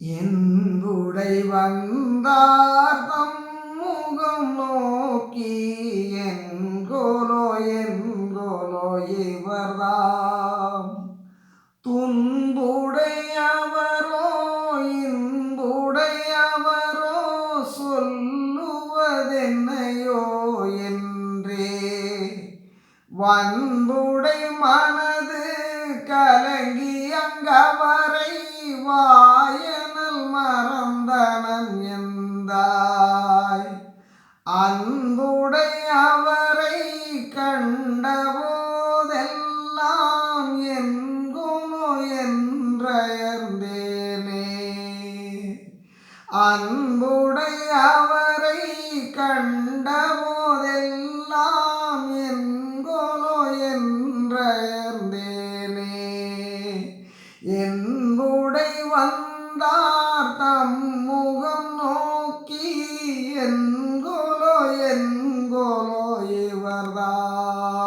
என்புடை வந்தார் தம் முகம் நோக்கி என்கோலோ இவர்தாம் துன்புடையவரோ இன்புடையவரோ சொல்லுவதென்னையோ என்றே வன்புடை மனது கலங்கி அங்கவரை வாயனல் மறந்தனன் எந்தாய் அன்புடை அவரை கண்டபோதெல்லாம் என்குனோ என்றயர்ந்தேனே அன்புடை அவரை கண்டபோதெல்லாம் என்குனோ என்றயர்ந்தேனே என்புடை வந்தார் தம் முகம் நோக்கி என்கோலோ இவர்தான்